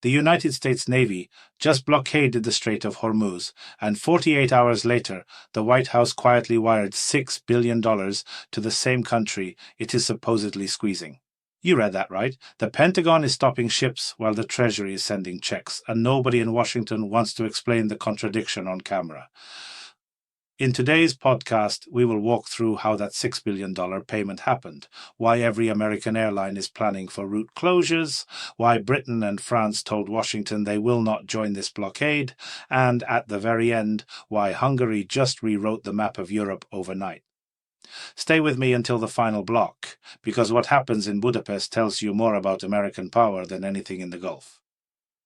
The United States Navy just blockaded the Strait of Hormuz, and 48 hours later, the White House quietly wired $6 billion to the same country it is supposedly squeezing. You read that right. The Pentagon is stopping ships while the Treasury is sending checks, and nobody in Washington wants to explain the contradiction on camera. In today's podcast, we will walk through how that $6 billion payment happened, why every American airline is planning for route closures, why Britain and France told Washington they will not join this blockade, and at the very end, why Hungary just rewrote the map of Europe overnight. Stay with me until the final block, because what happens in Budapest tells you more about American power than anything in the Gulf.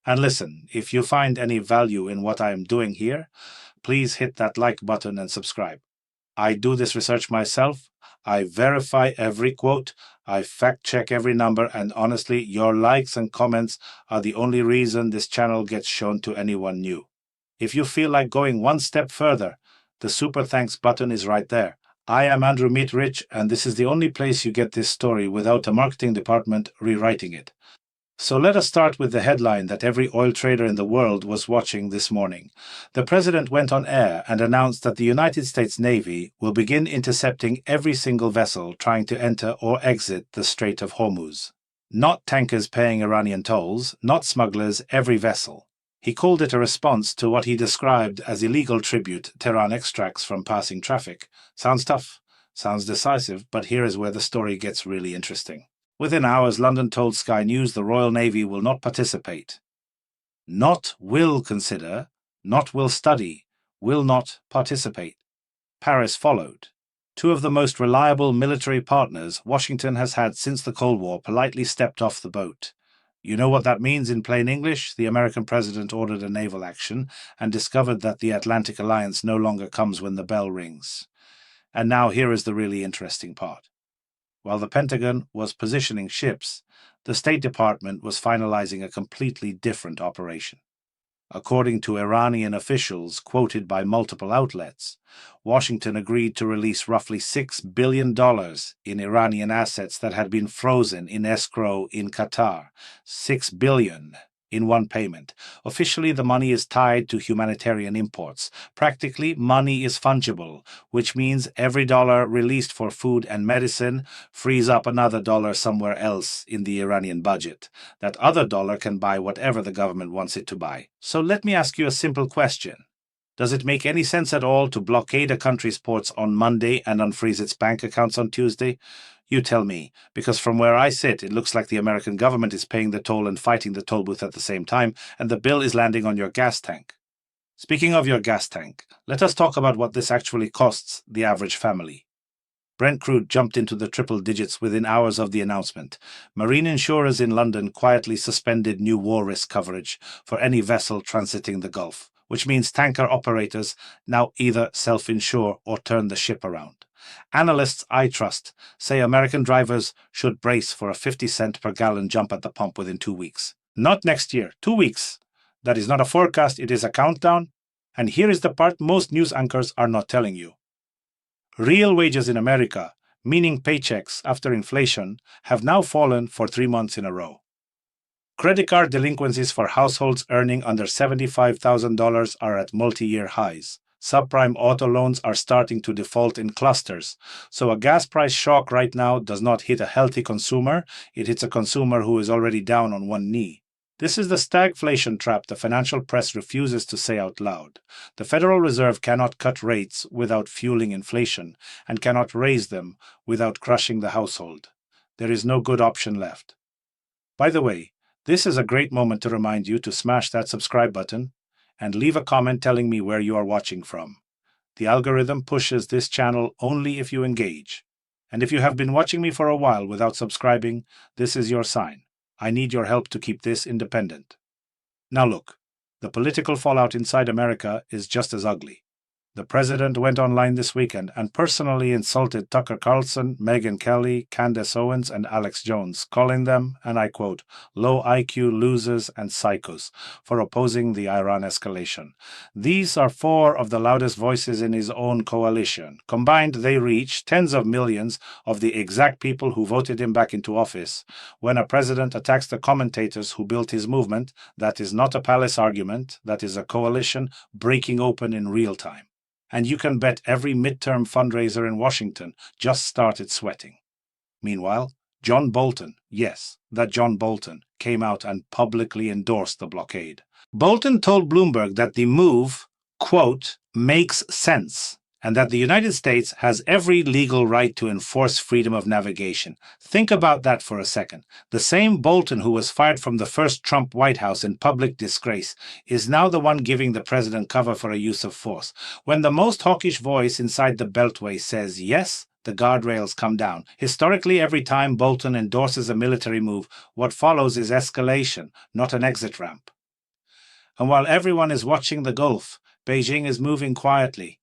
And listen, if you find any value in what I am doing here, please hit that like button and subscribe. I do this research myself. I verify every quote. I fact-check every number, and honestly, your likes and comments are the only reason this channel gets shown to anyone new. If you feel like going one step further, the super thanks button is right there. I am Andrew Meet Rich, and this is the only place you get this story without a marketing department rewriting it. So let us start with the headline that every oil trader in the world was watching this morning. The president went on air and announced that the United States Navy will begin intercepting every single vessel trying to enter or exit the Strait of Hormuz. Not tankers paying Iranian tolls, not smugglers, every vessel. He called it a response to what he described as illegal tribute Tehran extracts from passing traffic. Sounds tough, sounds decisive, but here is where the story gets really interesting. Within hours, London told Sky News the Royal Navy will not participate. Not will consider, not will study, will not participate. Paris followed. Two of the most reliable military partners Washington has had since the Cold War politely stepped off the boat. You know what that means in plain English? The American president ordered a naval action and discovered that the Atlantic Alliance no longer comes when the bell rings. And now here is the really interesting part. While the Pentagon was positioning ships, the State Department was finalizing a completely different operation. According to Iranian officials quoted by multiple outlets, Washington agreed to release roughly $6 billion in Iranian assets that had been frozen in escrow in Qatar. $6 billion in one payment. Officially, the money is tied to humanitarian imports. Practically, money is fungible, which means every dollar released for food and medicine frees up another dollar somewhere else in the Iranian budget. That other dollar can buy whatever the government wants it to buy. So let me ask you a simple question. Does it make any sense at all to blockade a country's ports on Monday and unfreeze its bank accounts on Tuesday? You tell me, because from where I sit, it looks like the American government is paying the toll and fighting the toll booth at the same time, and the bill is landing on your gas tank. Speaking of your gas tank, let us talk about what this actually costs the average family. Brent crude jumped into the triple digits within hours of the announcement. Marine insurers in London quietly suspended new war risk coverage for any vessel transiting the Gulf, which means tanker operators now either self-insure or turn the ship around. Analysts I trust say American drivers should brace for a 50-cent per gallon jump at the pump within 2 weeks. Not next year, 2 weeks. That is not a forecast, it is a countdown. And here is the part most news anchors are not telling you. Real wages in America, meaning paychecks after inflation, have now fallen for 3 months in a row. Credit card delinquencies for households earning under $75,000 are at multi-year highs. Subprime auto loans are starting to default in clusters, so a gas price shock right now does not hit a healthy consumer, it hits a consumer who is already down on one knee. This is the stagflation trap the financial press refuses to say out loud. The Federal Reserve cannot cut rates without fueling inflation, and cannot raise them without crushing the household. There is no good option left. By the way, this is a great moment to remind you to smash that subscribe button and leave a comment telling me where you are watching from. The algorithm pushes this channel only if you engage. And if you have been watching me for a while without subscribing, this is your sign. I need your help to keep this independent. Now look, the political fallout inside America is just as ugly. The president went online this weekend and personally insulted Tucker Carlson, Megyn Kelly, Candace Owens, and Alex Jones, calling them, and I quote, low IQ losers and psychos for opposing the Iran escalation. These are four of the loudest voices in his own coalition. Combined, they reach tens of millions of the exact people who voted him back into office. When a president attacks the commentators who built his movement, that is not a palace argument, that is a coalition breaking open in real time. And you can bet every midterm fundraiser in Washington just started sweating. Meanwhile, John Bolton, yes, that John Bolton, came out and publicly endorsed the blockade. Bolton told Bloomberg that the move, quote, makes sense, and that the United States has every legal right to enforce freedom of navigation. Think about that for a second. The same Bolton who was fired from the first Trump White House in public disgrace is now the one giving the president cover for a use of force. When the most hawkish voice inside the Beltway says yes, the guardrails come down. Historically, every time Bolton endorses a military move, what follows is escalation, not an exit ramp. And while everyone is watching the Gulf, Beijing is moving quietly.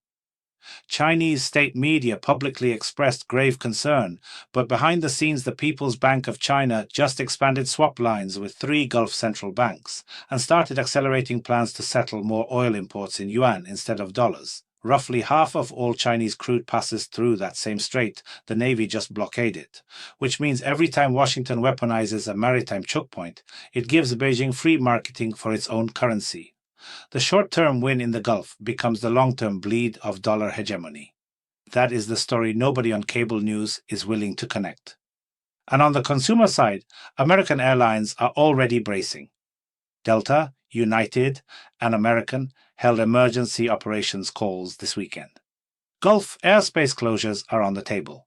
Chinese state media publicly expressed grave concern, but behind the scenes the People's Bank of China just expanded swap lines with 3 Gulf central banks and started accelerating plans to settle more oil imports in yuan instead of dollars. Roughly half of all Chinese crude passes through that same strait. The Navy just blockaded, which means every time Washington weaponizes a maritime choke point, it gives Beijing free marketing for its own currency. The short-term win in the Gulf becomes the long-term bleed of dollar hegemony. That is the story nobody on cable news is willing to connect. And on the consumer side, American airlines are already bracing. Delta, United, and American held emergency operations calls this weekend. Gulf airspace closures are on the table.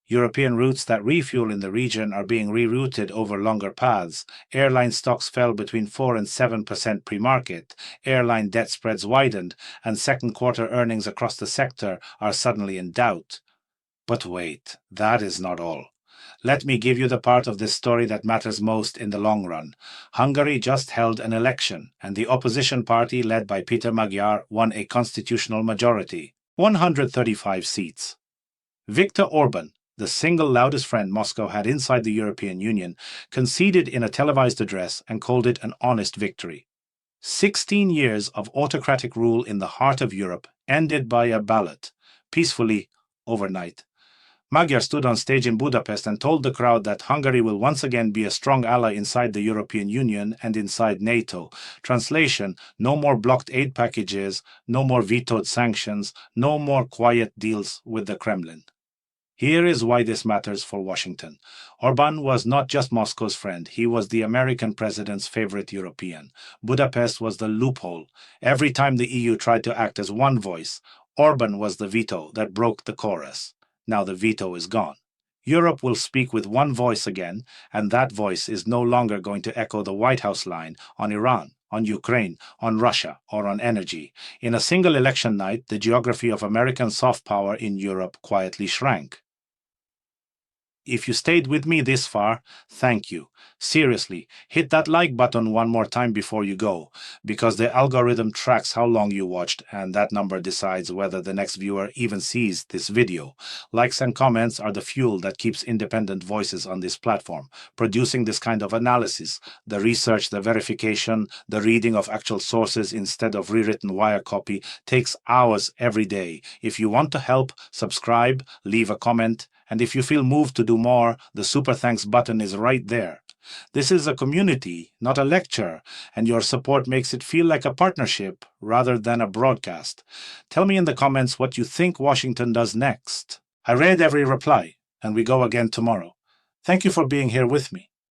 European routes that refuel in the region are being rerouted over longer paths. Airline stocks fell between 4 and 7% pre-market. Airline debt spreads widened, and second quarter earnings across the sector are suddenly in doubt. But wait, that is not all. Let me give you the part of this story that matters most in the long run. Hungary just held an election, and the opposition party, led by Peter Magyar, won a constitutional majority, 135 seats. Viktor Orban, the single loudest friend Moscow had inside the European Union, conceded in a televised address and called it an honest victory. 16 years of autocratic rule in the heart of Europe ended by a ballot, peacefully, overnight. Magyar stood on stage in Budapest and told the crowd that Hungary will once again be a strong ally inside the European Union and inside NATO. Translation: no more blocked aid packages, no more vetoed sanctions, no more quiet deals with the Kremlin. Here is why this matters for Washington. Orban was not just Moscow's friend, he was the American president's favorite European. Budapest was the loophole. Every time the EU tried to act as one voice, Orban was the veto that broke the chorus. Now the veto is gone. Europe will speak with one voice again, and that voice is no longer going to echo the White House line on Iran, on Ukraine, on Russia, or on energy. In a single election night, the geography of American soft power in Europe quietly shrank. If you stayed with me this far, thank you. Seriously, hit that like button one more time before you go, because the algorithm tracks how long you watched, and that number decides whether the next viewer even sees this video. Likes and comments are the fuel that keeps independent voices on this platform. Producing this kind of analysis, the research, the verification, the reading of actual sources instead of rewritten wire copy, takes hours every day. If you want to help, subscribe, leave a comment, and if you feel moved to do more, the super thanks button is right there. This is a community, not a lecture, and your support makes it feel like a partnership rather than a broadcast. Tell me in the comments what you think Washington does next. I read every reply, and we go again tomorrow. Thank you for being here with me.